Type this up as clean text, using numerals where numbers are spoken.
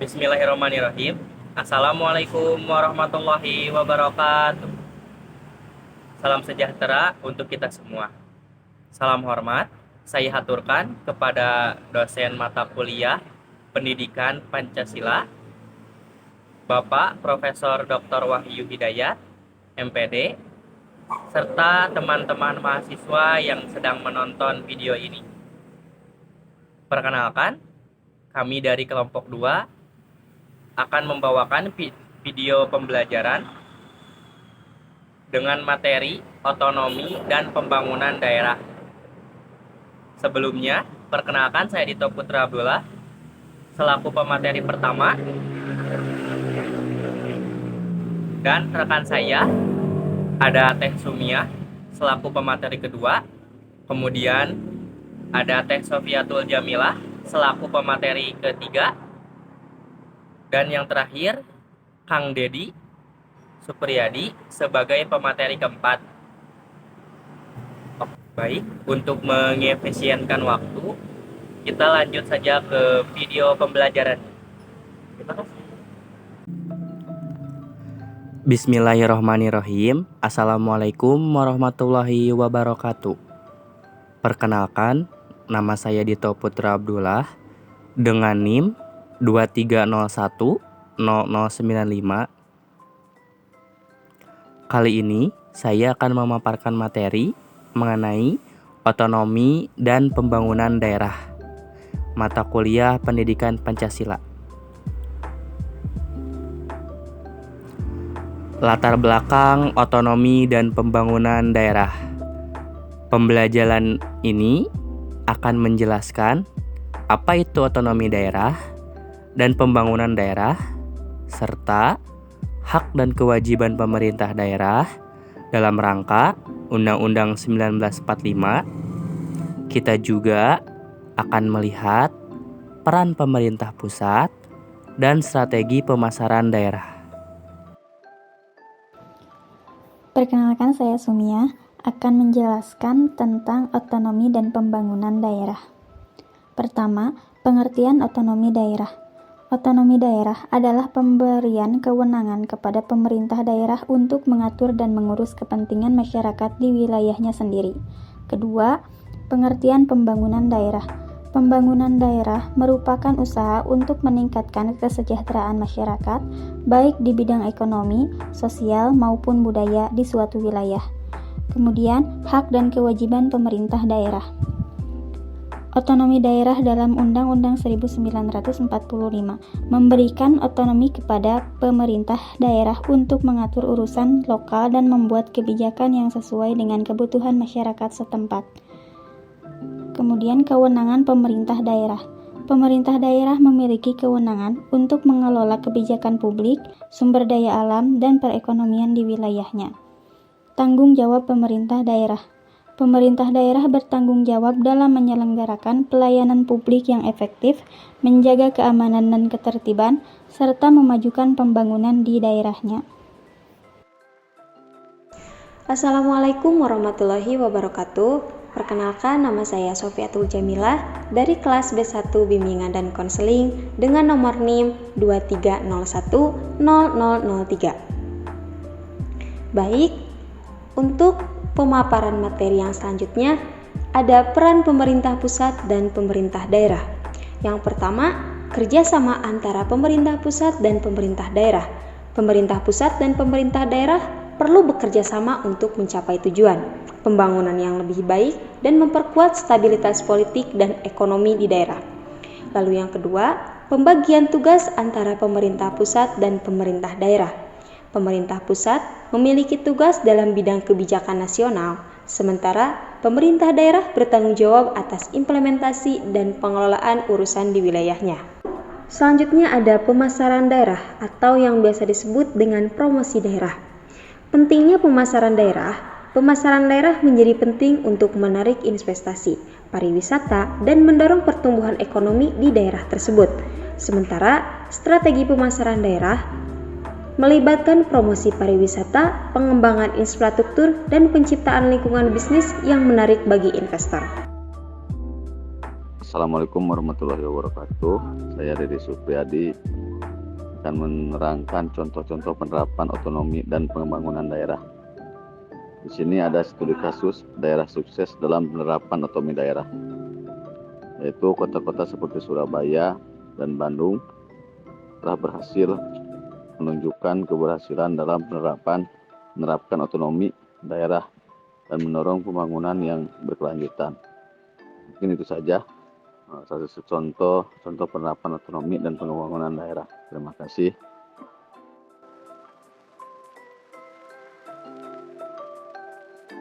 Bismillahirrahmanirrahim. Assalamualaikum warahmatullahi wabarakatuh. Salam sejahtera untuk kita semua. Salam hormat saya haturkan kepada dosen mata kuliah Pendidikan Pancasila, Bapak Profesor Dr. Wahyu Hidayat, MPD, serta teman-teman mahasiswa yang sedang menonton video ini. Perkenalkan, kami dari kelompok 2 akan membawakan video pembelajaran dengan materi otonomi dan pembangunan daerah. Sebelumnya, perkenalkan saya Dito Putra Abdullah selaku pemateri pertama, dan rekan saya ada Teh Sumia selaku pemateri kedua, kemudian ada Teh Sofiatul Jamilah selaku pemateri ketiga, dan yang terakhir, Kang Dedi Supriyadi sebagai pemateri keempat. Baik, untuk mengefisienkan waktu, kita lanjut saja ke video pembelajaran. Terima kasih. Bismillahirrahmanirrahim. Assalamualaikum warahmatullahi wabarakatuh. Perkenalkan, nama saya Dito Putra Abdullah dengan NIM 23010095. Kali ini saya akan memaparkan materi mengenai otonomi dan pembangunan daerah, mata kuliah Pendidikan Pancasila. Latar belakang otonomi dan pembangunan daerah. Pembelajaran ini akan menjelaskan apa itu otonomi daerah dan pembangunan daerah, serta hak dan kewajiban pemerintah daerah dalam rangka Undang-Undang 1945. Kita juga akan melihat peran pemerintah pusat dan strategi pemasaran daerah. Perkenalkan, saya Sumia akan menjelaskan tentang otonomi dan pembangunan daerah. Pertama, pengertian otonomi daerah. Otonomi daerah adalah pemberian kewenangan kepada pemerintah daerah untuk mengatur dan mengurus kepentingan masyarakat di wilayahnya sendiri. Kedua, pengertian pembangunan daerah. Pembangunan daerah merupakan usaha untuk meningkatkan kesejahteraan masyarakat, baik di bidang ekonomi, sosial, maupun budaya di suatu wilayah. Kemudian, hak dan kewajiban pemerintah daerah. Otonomi daerah dalam Undang-Undang 1945 memberikan otonomi kepada pemerintah daerah untuk mengatur urusan lokal dan membuat kebijakan yang sesuai dengan kebutuhan masyarakat setempat. Kemudian, kewenangan pemerintah daerah. Pemerintah daerah memiliki kewenangan untuk mengelola kebijakan publik, sumber daya alam, dan perekonomian di wilayahnya. Tanggung jawab pemerintah daerah. Pemerintah daerah bertanggung jawab dalam menyelenggarakan pelayanan publik yang efektif, menjaga keamanan dan ketertiban, serta memajukan pembangunan di daerahnya. Assalamualaikum warahmatullahi wabarakatuh. Perkenalkan, nama saya Sofiatul Jamilah dari kelas B1 Bimbingan dan Konseling dengan nomor NIM 23010003. Baik, untuk pemaparan materi yang selanjutnya ada peran pemerintah pusat dan pemerintah daerah. Yang pertama, kerjasama antara pemerintah pusat dan pemerintah daerah. Pemerintah pusat dan pemerintah daerah perlu bekerja sama untuk mencapai tujuan pembangunan yang lebih baik dan memperkuat stabilitas politik dan ekonomi di daerah. Lalu yang kedua, pembagian tugas antara pemerintah pusat dan pemerintah daerah. Pemerintah pusat memiliki tugas dalam bidang kebijakan nasional, sementara pemerintah daerah bertanggung jawab atas implementasi dan pengelolaan urusan di wilayahnya. Selanjutnya ada pemasaran daerah atau yang biasa disebut dengan promosi daerah. Pentingnya pemasaran daerah. Pemasaran daerah menjadi penting untuk menarik investasi, pariwisata, dan mendorong pertumbuhan ekonomi di daerah tersebut. Sementara strategi pemasaran daerah melibatkan promosi pariwisata, pengembangan infrastruktur, dan penciptaan lingkungan bisnis yang menarik bagi investor. Assalamualaikum warahmatullahi wabarakatuh. Saya Dedi Supriyadi akan menerangkan contoh-contoh penerapan otonomi dan pembangunan daerah. Di sini ada studi kasus daerah sukses dalam penerapan otonomi daerah, yaitu kota-kota seperti Surabaya dan Bandung telah berhasil menunjukkan keberhasilan dalam menerapkan otonomi daerah dan mendorong pembangunan yang berkelanjutan. Mungkin itu saja salah satu contoh penerapan otonomi dan pembangunan daerah. Terima kasih.